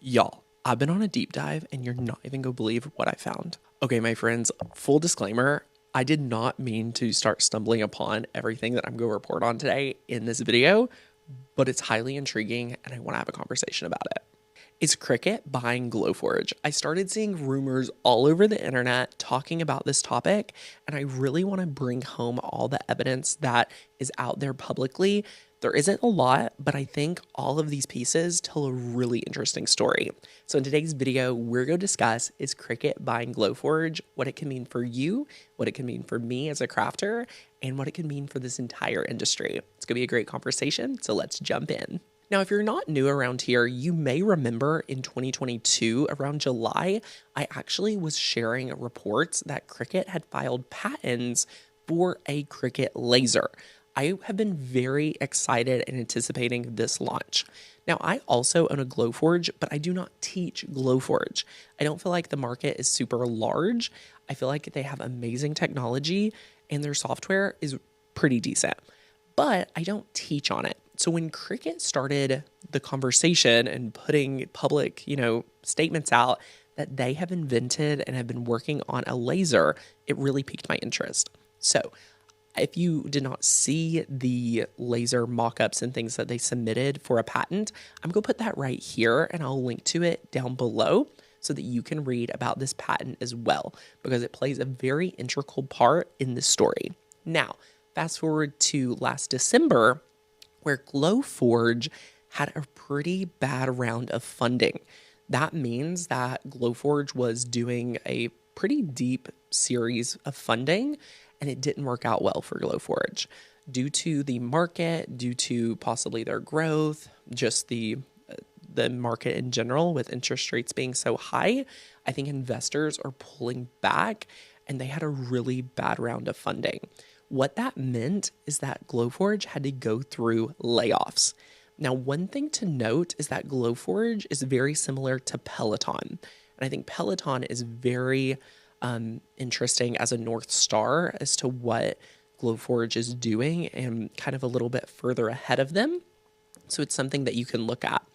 Y'all, I've been on a deep dive and you're not even gonna believe what I found. Okay, my friends, full disclaimer, I did not mean to start stumbling upon everything that I'm gonna report on today in this video, but it's highly intriguing and I wanna have a conversation about it. Is Cricut buying Glowforge? I started seeing rumors all over the internet talking about this topic, and I really want to bring home all the evidence that is out there publicly. There isn't a lot, but I think all of these pieces tell a really interesting story. So in today's video, we're going to discuss is Cricut buying Glowforge, what it can mean for you, what it can mean for me as a crafter, and what it can mean for this entire industry. It's going to be a great conversation, so let's jump in. Now, if you're not new around here, you may remember in 2022, around July, I actually was sharing reports that Cricut had filed patents for a Cricut laser. I have been very excited and anticipating this launch. Now, I also own a Glowforge, but I do not teach Glowforge. I don't feel like the market is super large. I feel like they have amazing technology and their software is pretty decent, but I don't teach on it. So when Cricut started the conversation and putting public, statements out that they have invented and have been working on a laser, it really piqued my interest. So if you did not see the laser mock-ups and things that they submitted for a patent, I'm going to put that right here and I'll link to it down below so that you can read about this patent as well, because it plays a very integral part in this story. Now, fast forward to last December, where Glowforge had a pretty bad round of funding. That means that Glowforge was doing a pretty deep series of funding, and it didn't work out well for Glowforge. Due to the market, due to possibly their growth, just the market in general with interest rates being so high, I think investors are pulling back, and they had a really bad round of funding. What that meant is that Glowforge had to go through layoffs. Now, one thing to note is that Glowforge is very similar to Peloton. And I think Peloton is very interesting as a North Star as to what Glowforge is doing and kind of a little bit further ahead of them. So it's something that you can look at.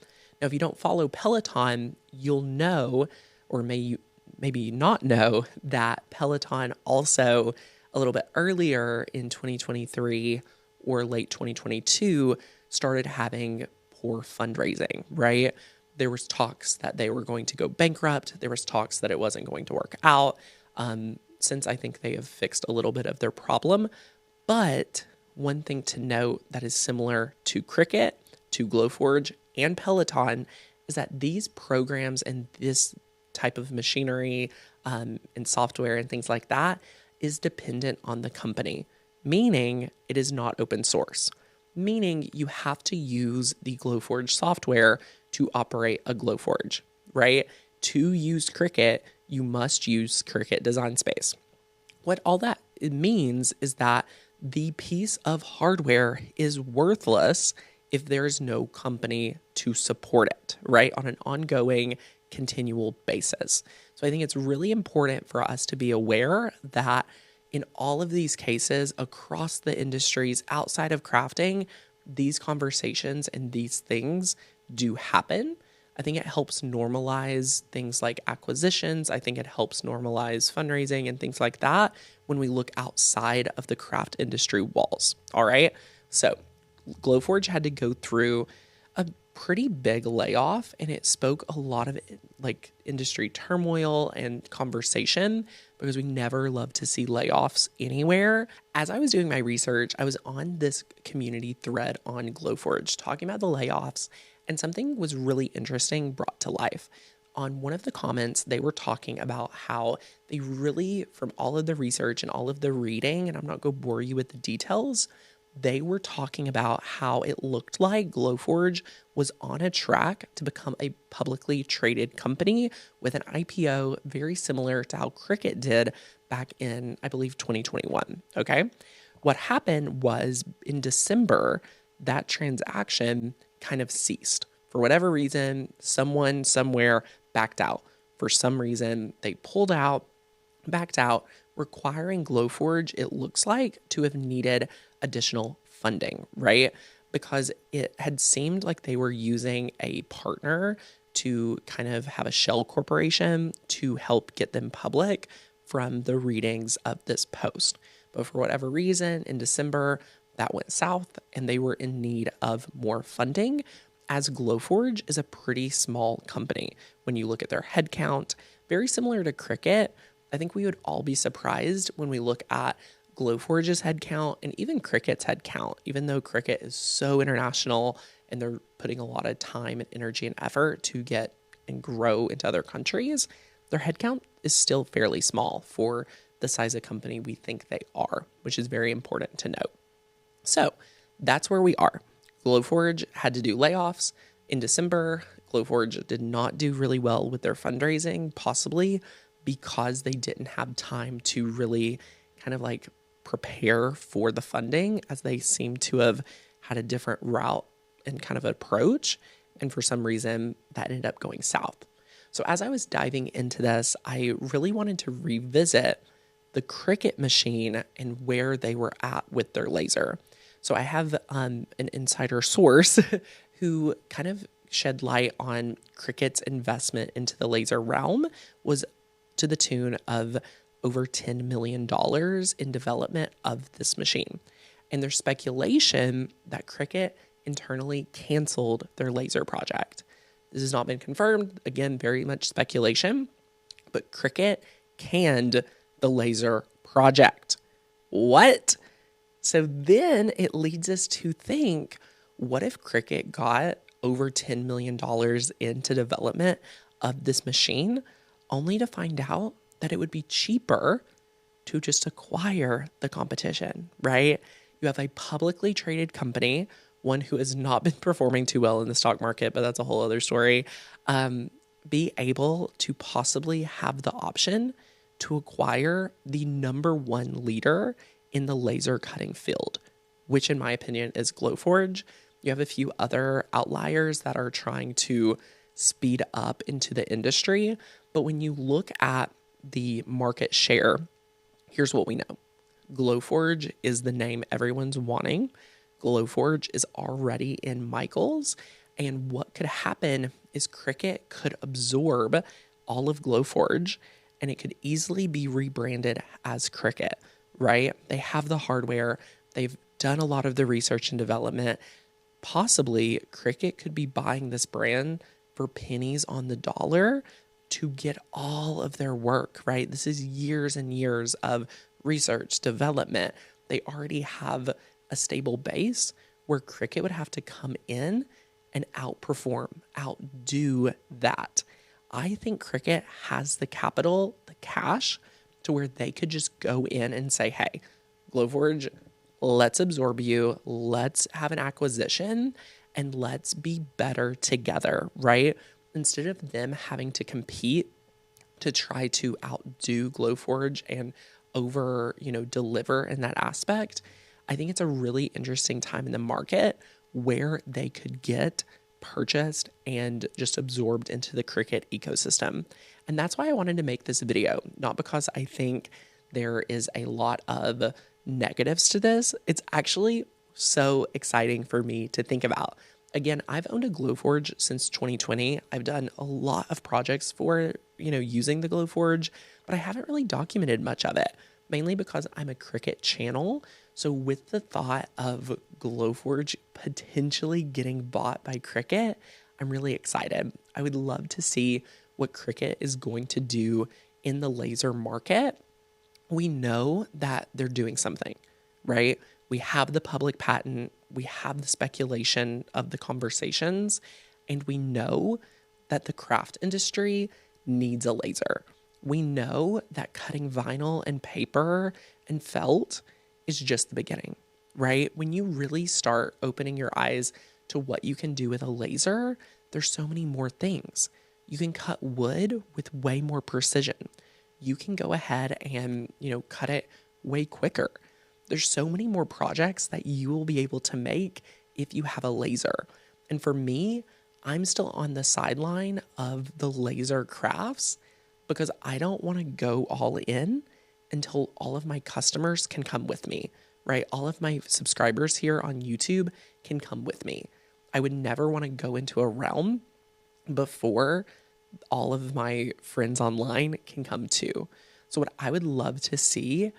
Now, if you don't follow Peloton, you'll know, or maybe not know, that Peloton also a little bit earlier in 2023 or late 2022 started having poor fundraising, right? There was talks that they were going to go bankrupt. There was talks that it wasn't going to work out. Since I think they have fixed a little bit of their problem. But one thing to note that is similar to Cricut, to Glowforge, and Peloton is that these programs and this type of machinery and software and things like that is dependent on the company, meaning it is not open source, meaning you have to use the Glowforge software to operate a Glowforge, right? To use Cricut, you must use Cricut Design Space. What all that it means is that the piece of hardware is worthless if there's no company to support it, right? On an ongoing, continual basis. So I think it's really important for us to be aware that in all of these cases across the industries outside of crafting, these conversations and these things do happen. I think it helps normalize things like acquisitions. I think it helps normalize fundraising and things like that when we look outside of the craft industry walls. All right. So Glowforge had to go through a pretty big layoff, and it spoke a lot of like industry turmoil and conversation, because we never love to see layoffs anywhere. As I was doing my research, I was on this community thread on Glowforge talking about the layoffs, and something was really interesting brought to life. On one of the comments, they were talking about how they really, from all of the research and all of the reading, and I'm not going to bore you with the details, they were talking about how it looked like Glowforge was on a track to become a publicly traded company with an IPO very similar to how Cricut did back in, I believe, 2021. Okay. What happened was in December, that transaction kind of ceased. For whatever reason, someone somewhere backed out. For some reason, they pulled out, backed out, requiring Glowforge, it looks like, to have needed additional funding, right? Because it had seemed like they were using a partner to kind of have a shell corporation to help get them public from the readings of this post. But for whatever reason, in December, that went south and they were in need of more funding, as Glowforge is a pretty small company. When you look at their headcount, very similar to Cricut, I think we would all be surprised when we look at Glowforge's headcount and even Cricut's headcount, even though Cricut is so international and they're putting a lot of time and energy and effort to get and grow into other countries, their headcount is still fairly small for the size of company we think they are, which is very important to note. So that's where we are. Glowforge had to do layoffs in December. Glowforge did not do really well with their fundraising, possibly because they didn't have time to really kind of like prepare for the funding, as they seem to have had a different route and kind of approach. And for some reason that ended up going south. So as I was diving into this, I really wanted to revisit the Cricut machine and where they were at with their laser. So I have an insider source who kind of shed light on Cricut's investment into the laser realm was to the tune of over $10 million in development of this machine. And there's speculation that Cricut internally canceled their laser project. This has not been confirmed. Again, very much speculation, but Cricut canned the laser project. What? So then it leads us to think, what if Cricut got over $10 million into development of this machine, only to find out that it would be cheaper to just acquire the competition, right? You have a publicly traded company, one who has not been performing too well in the stock market, but that's a whole other story, be able to possibly have the option to acquire the number one leader in the laser cutting field, which in my opinion is Glowforge. You have a few other outliers that are trying to speed up into the industry. But when you look at the market share, here's what we know. Glowforge is the name everyone's wanting. Glowforge is already in Michaels. And what could happen is Cricut could absorb all of Glowforge and it could easily be rebranded as Cricut, right? They have the hardware. They've done a lot of the research and development. Possibly Cricut could be buying this brand for pennies on the dollar to get all of their work, right? This is years and years of research, development. They already have a stable base where Cricut would have to come in and outperform, outdo that. I think Cricut has the capital, the cash, to where they could just go in and say, hey, Glowforge, let's absorb you, let's have an acquisition, and let's be better together, right? Instead of them having to compete to try to outdo Glowforge and deliver in that aspect, I think it's a really interesting time in the market where they could get purchased and just absorbed into the Cricut ecosystem. And that's why I wanted to make this video, not because I think there is a lot of negatives to this. It's actually so exciting for me to think about. Again, I've owned a Glowforge since 2020. I've done a lot of projects for, using the Glowforge, but I haven't really documented much of it, mainly because I'm a Cricut channel. So with the thought of Glowforge potentially getting bought by Cricut, I'm really excited. I would love to see what Cricut is going to do in the laser market. We know that they're doing something, right? We have the public patent, we have the speculation of the conversations, and we know that the craft industry needs a laser. We know that cutting vinyl and paper and felt is just the beginning, right? When you really start opening your eyes to what you can do with a laser, there's so many more things. You can cut wood with way more precision. You can go ahead and, cut it way quicker. There's so many more projects that you will be able to make if you have a laser. And for me, I'm still on the sideline of the laser crafts because I don't want to go all in until all of my customers can come with me, right? All of my subscribers here on YouTube can come with me. I would never want to go into a realm before all of my friends online can come to. So what I would love to see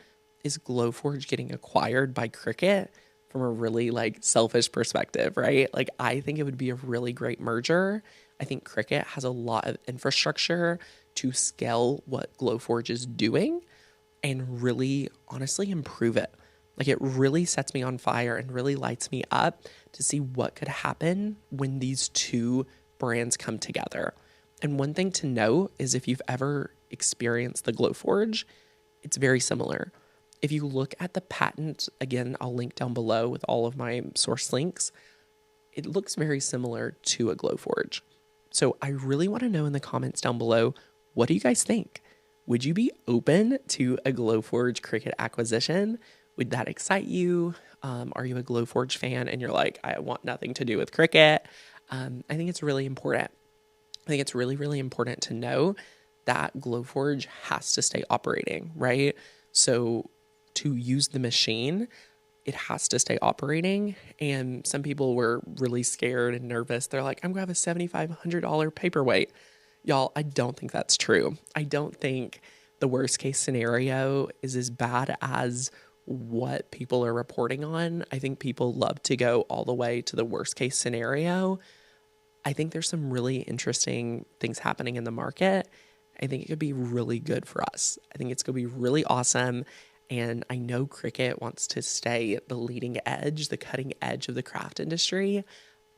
is Glowforge getting acquired by Cricut from a really like selfish perspective, right? Like I think it would be a really great merger. I think Cricut has a lot of infrastructure to scale what Glowforge is doing and really honestly improve it. Like it really sets me on fire and really lights me up to see what could happen when these two brands come together. And one thing to note is if you've ever experienced the Glowforge, it's very similar. If you look at the patent, again, I'll link down below with all of my source links. It looks very similar to a Glowforge. So I really want to know in the comments down below, what do you guys think? Would you be open to a Glowforge Cricut acquisition? Would that excite you? Are you a Glowforge fan and you're like, I want nothing to do with Cricut? I think it's really important. I think it's really, really important to know that Glowforge has to stay operating, right? So to use the machine, it has to stay operating. And some people were really scared and nervous. They're like, I'm gonna have a $7,500 paperweight. Y'all, I don't think that's true. I don't think the worst case scenario is as bad as what people are reporting on. I think people love to go all the way to the worst case scenario. I think there's some really interesting things happening in the market. I think it could be really good for us. I think it's going to be really awesome. And I know Cricut wants to stay the leading edge, the cutting edge of the craft industry.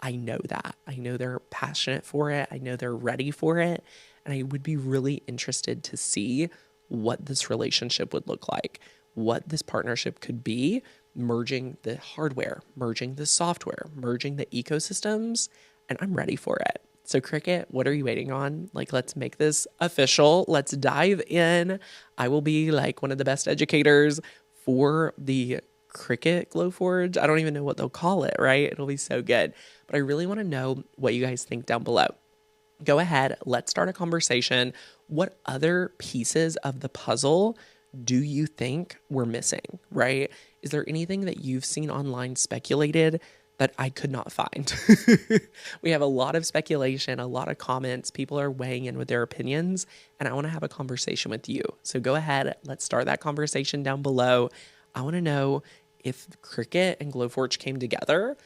I know that. I know they're passionate for it. I know they're ready for it. And I would be really interested to see what this relationship would look like, what this partnership could be, merging the hardware, merging the software, merging the ecosystems, and I'm ready for it. So Cricut, what are you waiting on? Like, let's make this official. Let's dive in. I will be like one of the best educators for the Cricut Glowforge. I don't even know what they'll call it, right? It'll be so good. But I really want to know what you guys think down below. Go ahead, let's start a conversation. What other pieces of the puzzle do you think we're missing, right? Is there anything that you've seen online speculated that I could not find? We have a lot of speculation, a lot of comments. People are weighing in with their opinions, and I want to have a conversation with you. So go ahead, let's start that conversation down below. I want to know if Cricut and Glowforge came together.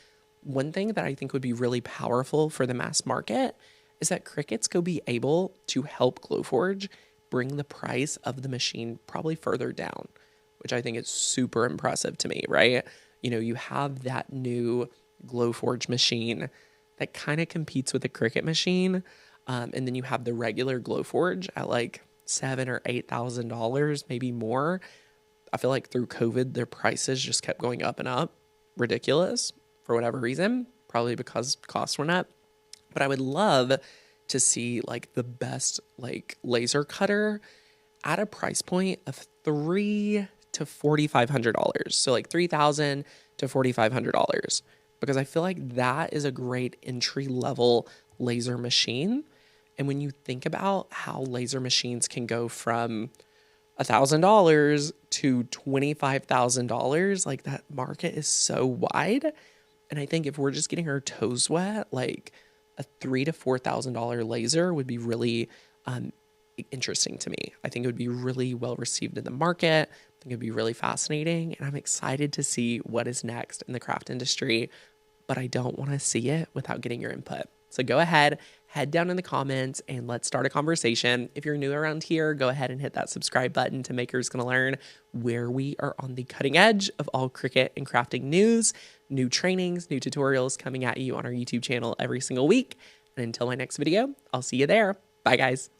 One thing that I think would be really powerful for the mass market is that Cricut's go be able to help Glowforge bring the price of the machine probably further down, which I think is super impressive to me, right? You know, you have that new Glowforge machine that kind of competes with the Cricut machine. And then you have the regular Glowforge at like $7,000 or $8,000, maybe more. I feel like through COVID, their prices just kept going up and up. Ridiculous for whatever reason, probably because costs went up. But I would love to see like the best like laser cutter at a price point of $3,000 to $4,500. So like $3,000 to $4,500, because I feel like that is a great entry level laser machine. And when you think about how laser machines can go from $1,000 to $25,000, like that market is so wide. And I think if we're just getting our toes wet, like a $3,000 to $4,000 laser would be really interesting to me. I think it would be really well received in the market. I think it'd be really fascinating, and I'm excited to see what is next in the craft industry, but I don't want to see it without getting your input. So go ahead, head down in the comments, and let's start a conversation. If you're new around here, go ahead and hit that subscribe button to Maker's Gonna Learn, where we are on the cutting edge of all Cricut and crafting news, new trainings, new tutorials coming at you on our YouTube channel every single week. And until my next video, I'll see you there. Bye, guys.